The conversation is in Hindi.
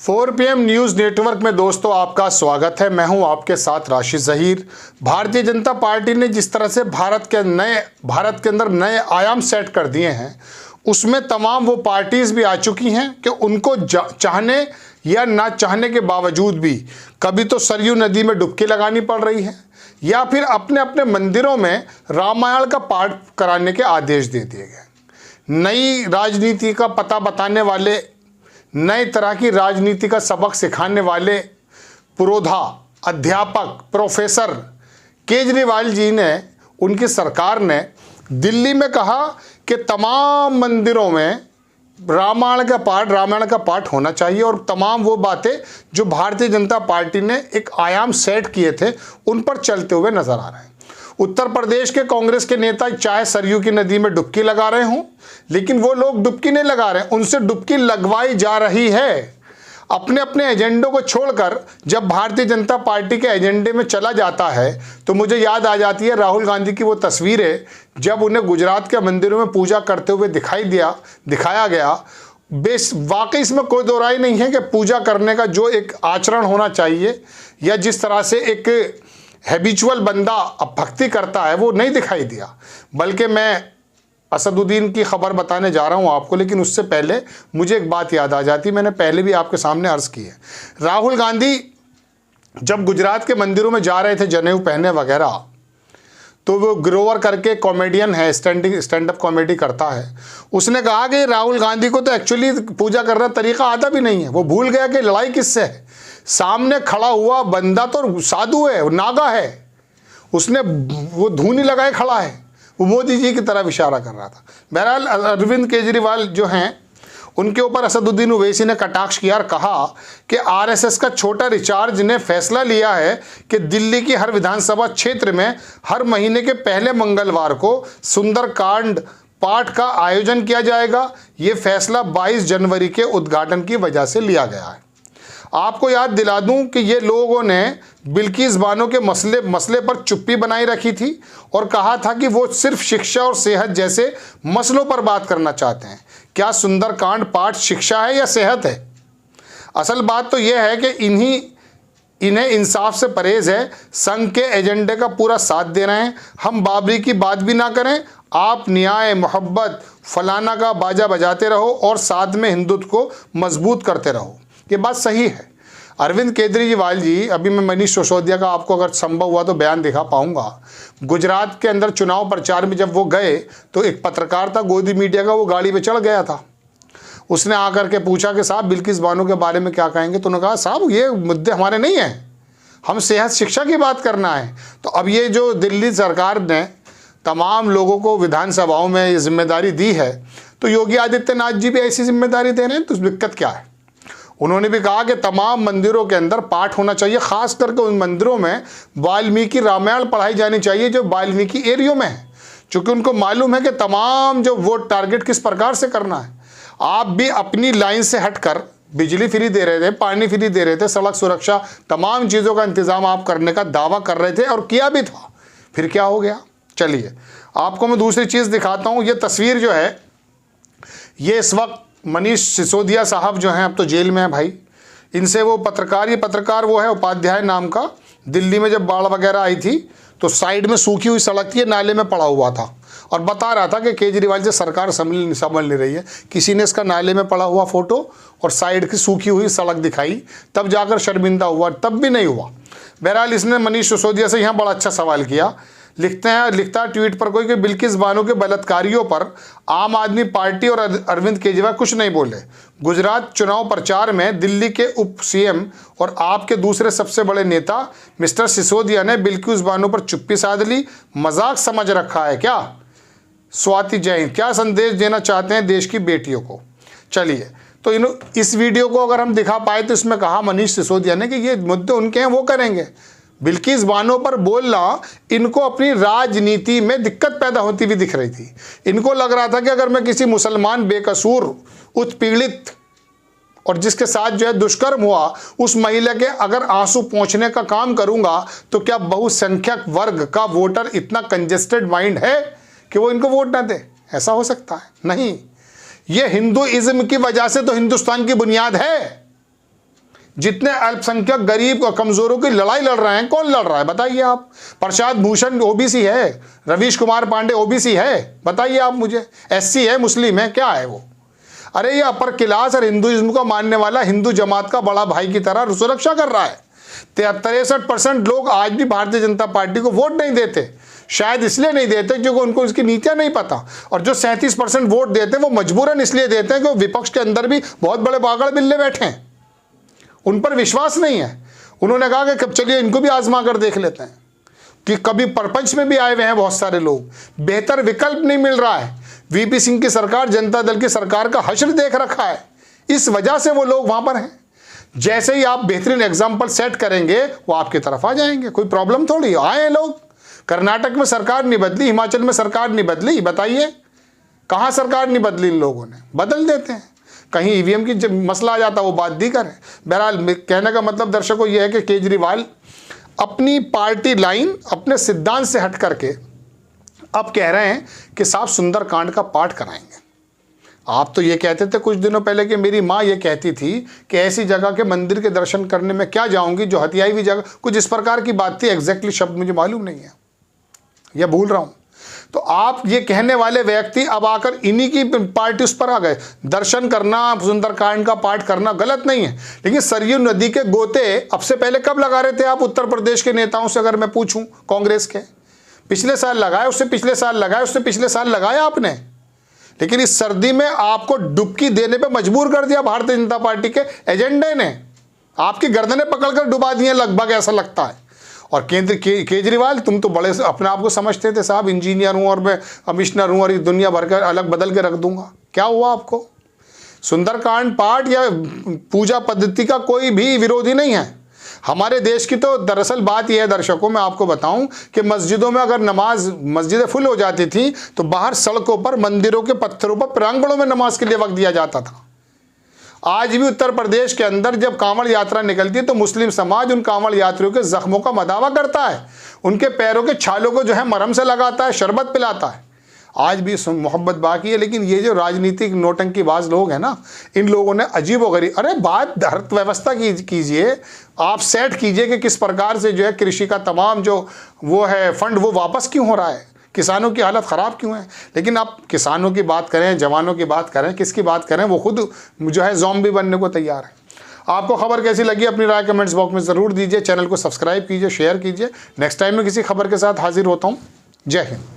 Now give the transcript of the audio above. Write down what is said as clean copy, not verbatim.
4 PM न्यूज़ नेटवर्क में दोस्तों आपका स्वागत है। मैं हूं आपके साथ राशिद ज़हीर। भारतीय जनता पार्टी ने जिस तरह से भारत के अंदर नए आयाम सेट कर दिए हैं, उसमें तमाम वो पार्टीज़ भी आ चुकी हैं कि उनको चाहने या ना चाहने के बावजूद भी कभी तो सरयू नदी में डुबकी लगानी पड़ रही है या फिर अपने अपने मंदिरों में रामायण का पाठ कराने के आदेश दे दिए गए। नई राजनीति का पता बताने वाले, नए तरह की राजनीति का सबक सिखाने वाले पुरोधा अध्यापक प्रोफेसर केजरीवाल जी ने, उनकी सरकार ने दिल्ली में कहा कि तमाम मंदिरों में रामायण का पाठ होना चाहिए और तमाम वो बातें जो भारतीय जनता पार्टी ने एक आयाम सेट किए थे उन पर चलते हुए नजर आ रहे हैं। उत्तर प्रदेश के कांग्रेस के नेता चाहे सरयू की नदी में डुबकी लगा रहे हों, लेकिन वो लोग डुबकी नहीं लगा रहे, उनसे डुबकी लगवाई जा रही है। अपने अपने एजेंडों को छोड़कर जब भारतीय जनता पार्टी के एजेंडे में चला जाता है तो मुझे याद आ जाती है राहुल गांधी की वो तस्वीरें, जब उन्हें गुजरात के मंदिरों में पूजा करते हुए दिखाया गया। वाकई इसमें कोई दो राय नहीं है कि पूजा करने का जो एक आचरण होना चाहिए या जिस तरह से एक हैबिचुअल बंदा अब भक्ति करता है वो नहीं दिखाई दिया। बल्कि मैं असदुद्दीन की खबर बताने जा रहा हूं आपको, लेकिन उससे पहले मुझे एक बात याद आ जाती, मैंने पहले भी आपके सामने अर्ज की है। राहुल गांधी जब गुजरात के मंदिरों में जा रहे थे जनेऊ पहने वगैरह, तो वो ग्रोवर करके कॉमेडियन है, स्टैंड अप कॉमेडी करता है। उसने कहा कि राहुल गांधी को तो एक्चुअली पूजा करना तरीका आता भी नहीं है। वो भूल गया कि लड़ाई किससे है। सामने खड़ा हुआ बंदा तो साधु है, वो नागा है, उसने वो धूनी लगाए खड़ा है, वो मोदी जी की तरफ इशारा कर रहा था। बहरहाल अरविंद केजरीवाल जो हैं, उनके ऊपर असदुद्दीन ओवैसी ने कटाक्ष किया और कहा कि आरएसएस का छोटा रिचार्ज ने फैसला लिया है कि दिल्ली की हर विधानसभा क्षेत्र में हर महीने के पहले मंगलवार को सुंदरकांड पाठ का आयोजन किया जाएगा। ये फैसला 22 जनवरी के उद्घाटन की वजह से लिया गया है। आपको याद दिला दूं कि ये लोगों ने बिल्किस बानो के मसले पर चुप्पी बनाई रखी थी और कहा था कि वो सिर्फ शिक्षा और सेहत जैसे मसलों पर बात करना चाहते हैं। क्या सुंदरकांड पाठ शिक्षा है या सेहत है? असल बात तो यह है कि इन्हें इंसाफ से परहेज है। संघ के एजेंडे का पूरा साथ दे रहे हैं। हम बाबरी की बात भी ना करें, आप न्याय मोहब्बत फलाना का बाजा बजाते रहो और साथ में हिंदुत्व को मजबूत करते रहो। ये बात सही है। अरविंद केजरीवाल जी, अभी मैं मनीष सिसोदिया का आपको अगर संभव हुआ तो बयान दिखा पाऊंगा। गुजरात के अंदर चुनाव प्रचार में जब वो गए तो एक पत्रकार था गोदी मीडिया का, वो गाड़ी पे चढ़ गया था। उसने आकर के पूछा कि साहब बिल्किस बानो के बारे में क्या कहेंगे? तो उन्होंने कहा साहब ये मुद्दे हमारे नहीं हैं, हम सेहत शिक्षा की बात करना है। तो अब ये जो दिल्ली सरकार ने तमाम लोगों को विधानसभाओं में ये जिम्मेदारी दी है, तो योगी आदित्यनाथ जी भी ऐसी जिम्मेदारी दे रहे हैं, तो दिक्कत क्या है? उन्होंने भी कहा कि तमाम मंदिरों के अंदर पाठ होना चाहिए, खास करके उन मंदिरों में वाल्मीकि रामायण पढ़ाई जानी चाहिए जो वाल्मीकि एरियो में है, क्योंकि उनको मालूम है कि तमाम जो वोट टारगेट किस प्रकार से करना है। आप भी अपनी लाइन से हटकर बिजली फ्री दे रहे थे, पानी फ्री दे रहे थे, सड़क सुरक्षा, तमाम चीज़ों का इंतजाम आप करने का दावा कर रहे थे और किया भी था। फिर क्या हो गया? चलिए आपको मैं दूसरी चीज़ दिखाता हूँ। ये तस्वीर जो है, ये इस वक्त मनीष सिसोदिया साहब जो हैं अब तो जेल में है भाई। इनसे वो पत्रकार वो है उपाध्याय नाम का, दिल्ली में जब बाढ़ वगैरह आई थी तो साइड में सूखी हुई सड़क थी, नाले में पड़ा हुआ था और बता रहा था कि केजरीवाल से सरकार संभल नहीं रही है। किसी ने इसका नाले में पड़ा हुआ फोटो और साइड की सूखी हुई सड़क दिखाई, तब जाकर शर्मिंदा हुआ, तब भी नहीं हुआ। बहरहाल इसने मनीष सिसोदिया से यहाँ बड़ा अच्छा सवाल किया। लिखता है ट्वीट पर कोई कि बिल्किस बानो के बलात्कारियों पर आम आदमी पार्टी और अरविंद केजरीवाल कुछ नहीं बोले। गुजरात चुनाव प्रचार में दिल्ली के उप सीएम और आपके दूसरे सबसे बड़े नेता मिस्टर सिसोदिया ने बिल्किस बानो पर चुप्पी साध ली। मजाक समझ रखा है क्या? स्वाति जैन क्या संदेश देना चाहते हैं देश की बेटियों को? चलिए तो इस वीडियो को अगर हम दिखा पाए तो इसमें कहा मनीष सिसोदिया ने कि ये मुद्दे उनके हैं, वो करेंगे। बिल्किस बानो पर बोलना इनको अपनी राजनीति में दिक्कत पैदा होती हुई दिख रही थी। इनको लग रहा था कि अगर मैं किसी मुसलमान बेकसूर उत्पीड़ित और जिसके साथ जो है दुष्कर्म हुआ, उस महिला के अगर आंसू पोंछने का काम करूंगा तो क्या बहुसंख्यक वर्ग का वोटर इतना कंजेस्टेड माइंड है कि वो इनको वोट ना दे? ऐसा हो सकता है? नहीं। ये हिंदुइज्म की वजह से तो हिंदुस्तान की बुनियाद है। जितने अल्पसंख्यक गरीब और कमजोरों की लड़ाई लड़ रहे हैं, कौन लड़ रहा है बताइए आप? प्रशांत भूषण ओबीसी है, रवीश कुमार पांडे ओबीसी है, बताइए आप मुझे। एससी है, मुस्लिम है, क्या है वो? अरे ये अपर क्लास और हिंदुइज्म को मानने वाला हिंदू जमात का बड़ा भाई की तरह सुरक्षा कर रहा है। 63% लोग आज भी भारतीय जनता पार्टी को वोट नहीं देते, शायद इसलिए नहीं देते क्योंकि उनको इसकी नीतियां नहीं पता, और जो 37% वोट देते हैं वो मजबूरन इसलिए देते हैं कि विपक्ष के अंदर भी बहुत बड़े बागड़ बिल्ले बैठे हैं, उन पर विश्वास नहीं है। उन्होंने कहा कि कब चलिए इनको भी आजमा कर देख लेते हैं, कि कभी परपंच में भी आए हुए हैं बहुत सारे लोग, बेहतर विकल्प नहीं मिल रहा है। वीपी सिंह की सरकार जनता दल की सरकार का हश्र देख रखा है, इस वजह से वो लोग वहां पर हैं। जैसे ही आप बेहतरीन एग्जाम्पल सेट करेंगे वो आपकी तरफ आ जाएंगे, कोई प्रॉब्लम थोड़ी। आए लोग, कर्नाटक में सरकार नहीं बदली, हिमाचल में सरकार नहीं बदली, बताइए कहाँ सरकार नहीं बदली? इन लोगों ने बदल देते हैं। कहीं ईवीएम की जब मसला आ जाता है वो बात दी करें। बहरहाल कहने का मतलब दर्शकों ये है कि केजरीवाल अपनी पार्टी लाइन, अपने सिद्धांत से हट करके अब कह रहे हैं कि साहब सुंदरकांड का पाठ कराएंगे। आप तो ये कहते थे कुछ दिनों पहले कि मेरी माँ ये कहती थी कि ऐसी जगह के मंदिर के दर्शन करने में क्या जाऊंगी जो हथियाई हुई जगह, कुछ इस प्रकार की बात थी। एग्जैक्टली शब्द मुझे मालूम नहीं है, यह भूल रहा हूँ। तो आप ये कहने वाले व्यक्ति अब आकर इन्हीं की पार्टी उस पर आ गए। दर्शन करना, सुंदरकांड का पाठ करना गलत नहीं है, लेकिन सरयू नदी के गोते अब से पहले कब लगा रहे थे आप? उत्तर प्रदेश के नेताओं से अगर मैं पूछूं, कांग्रेस के, पिछले साल लगाए, उससे पिछले साल लगाए, उससे पिछले साल लगाया आपने। लेकिन इस सर्दी में आपको डुबकी देने पे मजबूर कर दिया भारतीय जनता पार्टी के एजेंडे ने, आपकी गर्दनें पकड़कर डुबा दी हैं लगभग, ऐसा लगता है। और केजरीवाल, तुम तो बड़े अपने आप को समझते थे साहब, इंजीनियर हूं और मैं कमिश्नर हूं और इस दुनिया भर कर अलग बदल के रख दूंगा। क्या हुआ आपको? सुंदरकांड पाठ या पूजा पद्धति का कोई भी विरोधी नहीं है। हमारे देश की तो दरअसल बात यह है दर्शकों, मैं आपको बताऊं कि मस्जिदों में अगर मस्जिदें फुल हो जाती थी तो बाहर सड़कों पर, मंदिरों के पत्थरों पर, प्रांगणों में नमाज के लिए वक्त दिया जाता था। आज भी उत्तर प्रदेश के अंदर जब कांवड़ यात्रा निकलती है तो मुस्लिम समाज उन कांवड़ यात्रियों के जख्मों का मदावा करता है, उनके पैरों के छालों को जो है मरहम से लगाता है, शरबत पिलाता है। आज भी मोहब्बत बाकी है। लेकिन ये जो राजनीतिक नौटंकीबाज लोग हैं ना, इन लोगों ने अजीबोगरीब, अरे बात अर्थव्यवस्था की कीजिए, आप सेट कीजिए कि किस प्रकार से जो है कृषि का तमाम जो वो है फंड वो वापस क्यों हो रहा है, किसानों की हालत ख़राब क्यों है। लेकिन आप किसानों की बात करें, जवानों की बात करें, किसकी बात करें, वो खुद जो है ज़ॉम्बी बनने को तैयार है। आपको खबर कैसी लगी अपनी राय कमेंट्स बॉक्स में ज़रूर दीजिए। चैनल को सब्सक्राइब कीजिए, शेयर कीजिए। नेक्स्ट टाइम में किसी खबर के साथ हाजिर होता हूँ। जय हिंद।